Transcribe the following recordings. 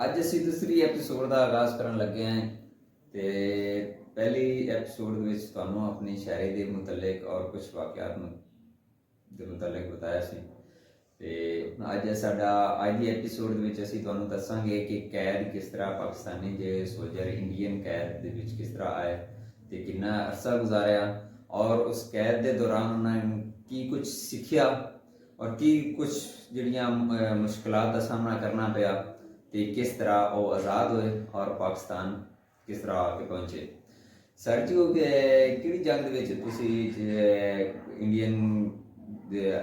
ਅੱਜ ਅਸੀਂ ਦੂਸਰੀ ਐਪੀਸੋਡ ਦਾ ਆਗਾਜ਼ ਕਰਨ ਲੱਗੇ ਹਾਂ ਤੇ ਪਹਿਲੀ ਐਪੀਸੋਡ ਵਿੱਚ ਤੁਹਾਨੂੰ ਆਪਣੀ ਸ਼ਾਇਰੀ ਦੇ ਮੁਤਲਕ ਔਰ ਕੁਝ ਵਾਕਿਆਤ ਦੇ ਮੁਤਲਕ ਬਤਾਇਆ ਸੀ ਤੇ ਅੱਜ ਦੀ ਐਪੀਸੋਡ ਦੇ ਵਿੱਚ ਅਸੀਂ ਤੁਹਾਨੂੰ ਦੱਸਾਂਗੇ ਕਿ ਕੈਦ ਕਿਸ ਤਰ੍ਹਾਂ ਪਾਕਿਸਤਾਨੀ ਜੇ ਸੋਲਜਰ ਇੰਡੀਅਨ ਕੈਦ ਦੇ ਵਿੱਚ ਕਿਸ ਤਰ੍ਹਾਂ ਆਏ ਤੇ ਕਿੰਨਾ ਅਰਸਾ ਗੁਜ਼ਾਰਿਆ ਔਰ ਉਸ ਕੈਦ ਦੇ ਦੌਰਾਨ ਉਹਨਾਂ ਨੇ ਕੀ ਕੁਝ ਸਿੱਖਿਆ ਔਰ ਕੀ ਕੁਝ ਜਿਹੜੀਆਂ ਮੁਸ਼ਕਲਾਂ ਦਾ ਸਾਹਮਣਾ ਕਰਨਾ ਪਿਆ ਤੇ ਕਿਸ ਤਰ੍ਹਾਂ ਉਹ ਆਜ਼ਾਦ ਹੋਏ ਔਰ ਪਾਕਿਸਤਾਨ ਕਿਸ ਤਰ੍ਹਾਂ ਆ ਕੇ ਪਹੁੰਚੇ। ਸਰ ਜੀ ਕਿਹੜੀ ਜੰਗ ਦੇ ਵਿੱਚ ਤੁਸੀਂ ਇੰਡੀਅਨ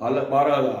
12,000।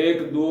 1-2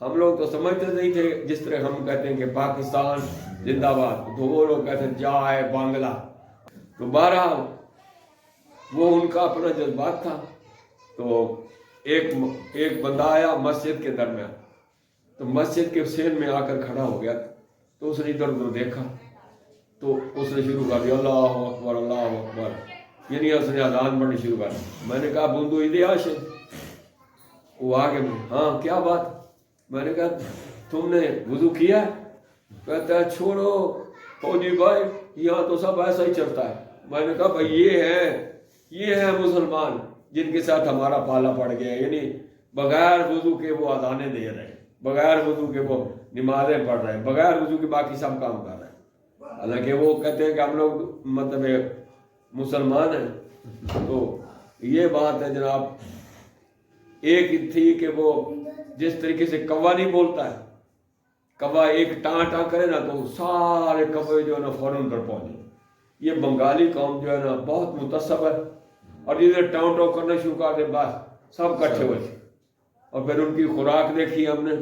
ہم لوگ تو سمجھتے نہیں تھے، جس طرح ہم کہتے ہیں کہ پاکستان زندہ باد، تو وہ لوگ کہتے ہیں جائے بانگلہ. تو بہرحال وہ ان کا اپنا جذبات تھا. تو ایک بندہ آیا مسجد کے درمیان، تو مسجد کے سین میں آ کر کھڑا ہو گیا. تو اس نے ادھر ادھر دیکھا، تو اس نے شروع کر دیا اللہ اکبر اللہ اکبر، یعنی اس نے اذان پڑھنی شروع کر دی. میں نے کہا بندو الیاس، وہ آگے میں ہاں کیا بات. میں نے کہا تم نے وضو کیا؟ کہتا ہے چھوڑو فوجی بھائی، یہاں تو سب ایسا ہی چلتا ہے. میں نے کہا بھائی یہ ہے مسلمان جن کے ساتھ ہمارا پالا پڑ گیا، یعنی بغیر وضو کے وہ اذانیں دے رہے ہیں، بغیر وضو کے وہ نمازیں پڑھ رہے ہیں، بغیر وضو کے باقی سب کام کر رہے ہیں. حالانکہ وہ کہتے ہیں کہ ہم لوگ مطلب مسلمان ہیں. تو یہ بات ہے جناب. ایک تھی کہ وہ جس طریقے سے کوا نہیں بولتا ہے، کوا ایک ٹاں ٹاں کرے نا تو سارے کوے جو ہے نا فوراً پر پہنچے. یہ بنگالی قوم جو ہے نا بہت متصب ہے، اور ادھر ٹاؤں ٹاؤں کرنا شروع کر دے بس سب کٹھے ہوئے. اور پھر ان کی خوراک دیکھی ہم نے،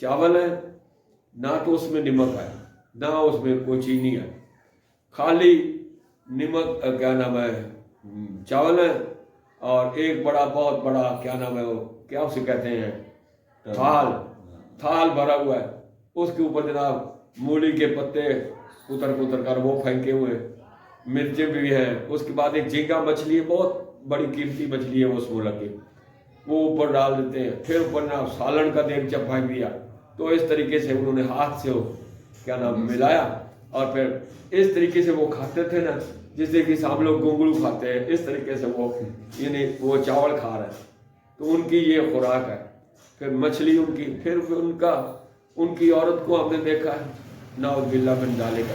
چاول ہے نہ تو اس میں نمک ہے نہ اس میں کوئی چینی ہے، خالی نمک کیا نام ہے چاول ہے، اور ایک بڑا بہت بڑا کیا نام ہے وہ کیا اسے کہتے ہیں تھال بھرا ہوا ہے. اس کے اوپر جناب مولی کے پتے کتر کر وہ پھینکے ہوئے، مرچیں بھی ہیں. اس کے بعد ایک جھینگا مچھلی ہے، بہت بڑی قیمتی مچھلی ہے وہ اس ملک کی، وہ اوپر ڈال دیتے ہیں. پھر اوپر جناب سالن کا دیگچہ پھینک دیا. تو اس طریقے سے انہوں نے ہاتھ سے وہ کیا نام ملایا، اور پھر اس طریقے سے وہ کھاتے تھے نا جس طریقے سے ہم لوگ گونگڑو کھاتے ہیں، اس طریقے سے وہ یعنی وہ چاول کھا رہے ہیں. تو ان کی یہ خوراک ہے. پھر مچھلی ان کی، پھر ان کی عورت کو ہم نے دیکھا ہے نعوذ باللہ من ذالک.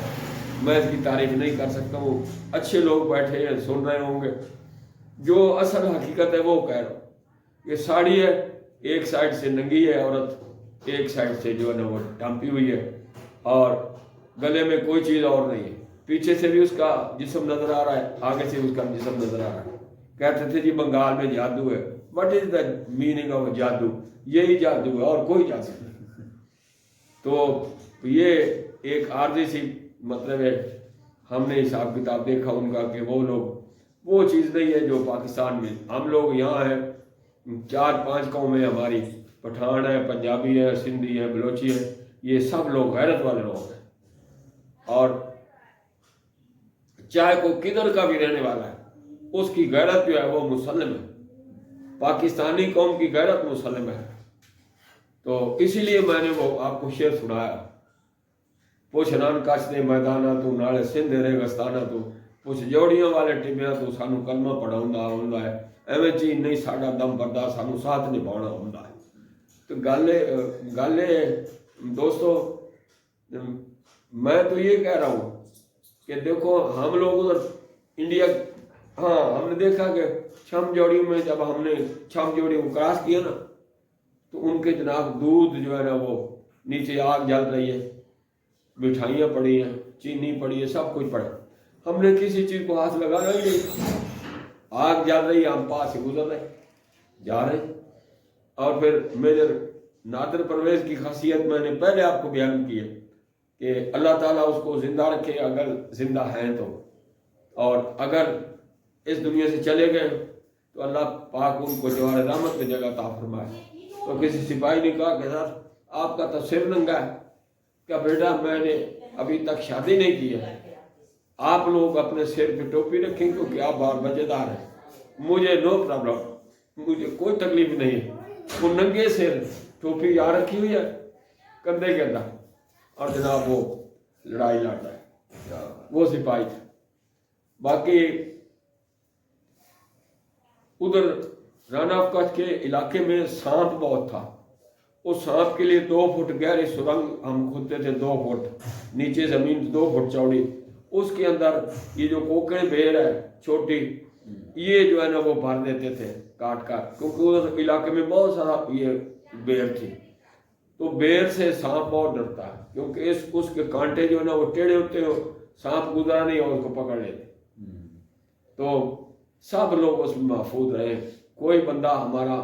میں اس کی تعریف نہیں کر سکتا ہوں. اچھے لوگ بیٹھے ہیں سن رہے ہوں گے. جو اصل حقیقت ہے وہ کہہ رہا ہوں. یہ ساڑی ہے، ایک سائڈ سے ننگی ہے عورت، ایک سائڈ سے جو ہے نا وہ ڈھانپی ہوئی ہے، اور گلے میں کوئی چیز اور نہیں ہے. پیچھے سے بھی اس کا جسم نظر آ رہا ہے، آگے سے بھی اس کا جسم نظر آ رہا ہے. کہتے تھے جی بنگال میں جادو ہے. What is the meaning of جادو؟ یہی جادو ہے اور کوئی جادو نہیں. تو یہ ایک عارضی سی مطلب ہے. ہم نے حساب کتاب دیکھا ان کا کہ وہ لوگ وہ چیز نہیں ہے جو پاکستان میں. ہم لوگ یہاں ہیں 4-5 قومیں ہماری، پٹھان ہے، پنجابی ہے، سندھی ہے، بلوچی ہے. یہ سب لوگ غیرت والے لوگ ہیں، اور چاہے کوئی کدھر کا بھی رہنے والا ہے اس کی غیرت جو ہے وہ مسلم ہے. پاکستانی قوم کی غیرت مسلم ہے. تو اسی لیے میں نے وہ آپ کو شعر سنایا، پوچھنان کاشتے میدانہ تو نالے سندھ ریگستانہ تو پوچھ جوڑیاں والے ٹیمیاں تو سانو کلمہ پڑھاؤندا ہوندا ہے، ایویں چیز نہیں ساڈا دم بردار سانو ساتھ نبھاؤنا ہوندا ہے. تو گل دوستو میں تو یہ کہہ رہا ہوں کہ دیکھو ہم لوگ ادھر انڈیا، ہاں ہم نے دیکھا کہ چھم جوڑی میں جب ہم نے چھم جوڑی کو کراس کیا نا تو ان کے جناب دودھ جو ہے نا وہ نیچے آگ جل رہی ہے، مٹھائیاں پڑی ہیں، چینی پڑی ہے، سب کچھ پڑا. ہم نے کسی چیز کو ہاتھ لگانا ہی نہیں. آگ جل رہی ہے، ہم پاس سے گزر رہے جا رہے. اور پھر میجر نادر پرویز کی خاصیت میں نے پہلے آپ کو بیان کی ہے کہ اللہ تعالیٰ اس کو زندہ رکھے اگر زندہ ہیں تو، اور اگر اس دنیا سے چلے گئے تو اللہ پاک ان کو جوار رحمت میں جگہ عطا فرمائے. تو کسی سپاہی نے کہا کہ سر آپ کا تو سر ننگا ہے. کہ بیٹا میں نے ابھی تک شادی نہیں کی ہے، آپ لوگ اپنے سر پہ ٹوپی رکھیں کیونکہ آپ بار مزے دار ہیں، مجھے نو پرابلم، مجھے کوئی تکلیف نہیں ہے. وہ ننگے سر ٹوپی یہاں رکھی ہوئی ہے کندھے کے اندر، اور جناب وہ لڑائی لڑ رہا ہے، وہ سپاہی تھا. باقی ادھر رانا آف کچھ کے علاقے میں سانپ بہت تھا. اس سانپ کے لیے 2 فٹ گہری سرنگ ہم کھودتے تھے، 2 فٹ نیچے زمین 2 فٹ چوڑی. اس کے اندر یہ جو کوکڑے بیر ہے چھوٹی، یہ جو ہے نا وہ بھر دیتے تھے کاٹ کر، کیونکہ اس علاقے میں بہت سارا یہ بیر تھی. تو بیر سے سانپ بہت ڈرتا ہے کیونکہ اس کے کانٹے جو ہے نا وہ ٹیڑھے ہوتے ہو، سانپ گزرا نہیں اور اس کو پکڑ لیتے. تو سب لوگ اس میں محفوظ رہے. کوئی بندہ ہمارا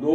2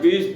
20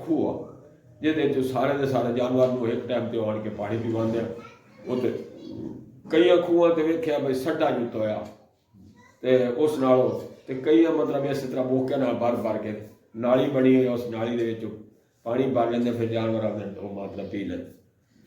ਖੂਹ ਆ ਜਿਹਦੇ ਚ ਸਾਰੇ ਦੇ ਸਾਰੇ ਜਾਨਵਰ ਨੂੰ ਇੱਕ ਟਾਈਮ ਤੇ ਆਣ ਕੇ ਪਾਣੀ ਪੀਵਾਉਂਦੇ ਆ। ਉੱਥੇ ਕਈਆਂ ਖੂਹਾਂ ਤੇ ਵੇਖਿਆ ਬਈ ਸੱਡਾ ਜੁੱਤ ਹੋਇਆ ਤੇ ਉਸ ਨਾਲੋਂ ਤੇ ਕਈਆਂ ਮਤਲਬ ਇਸੇ ਤਰ੍ਹਾਂ ਬੋਕਿਆਂ ਨਾਲ ਭਰ ਕੇ ਨਾਲੀ ਬਣੀ ਹੋਈ, ਉਸ ਨਾਲੀ ਦੇ ਵਿੱਚ ਪਾਣੀ ਭਰ ਲੈਂਦੇ, ਫਿਰ ਜਾਨਵਰ ਆਪਣੇ ਉਹ ਮਤਲਬ ਪੀ ਲੈਂਦੇ।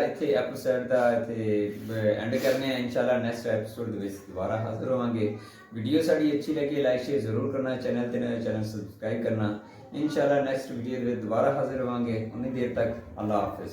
ਇੱਥੇ ਐਪੀਸੋਡ ਦਾ ਇੱਥੇ ਐਂਡ ਕਰਨੇ ਆ। ਇਨਸ਼ਾਅੱਲਾ ਨੈਕਸਟ ਐਪੀਸੋਡ ਦੇ ਵਿੱਚ ਦੁਬਾਰਾ ਹਾਜ਼ਰ ਹੋਵਾਂਗੇ। ਵੀਡੀਓ ਸਾਡੀ ਅੱਛੀ ਲੱਗੀ ਲਾਈਕ ਸ਼ੇਅਰ ਜ਼ਰੂਰ ਕਰਨਾ, ਚੈਨਲ ਤੇ ਨਵੇਂ ਚੈਨਲ ਸਬਸਕ੍ਰਾਈਬ ਕਰਨਾ। ਇਨਸ਼ਾਅੱਲਾ ਨੈਕਸਟ ਵੀਡੀਓ ਦੇ ਵਿੱਚ ਦੁਬਾਰਾ ਹਾਜ਼ਰ ਹੋਵਾਂਗੇ। ਉਨੀ ਦੇਰ ਤੱਕ ਅੱਲਾਹ ਹਾਫਿਜ਼।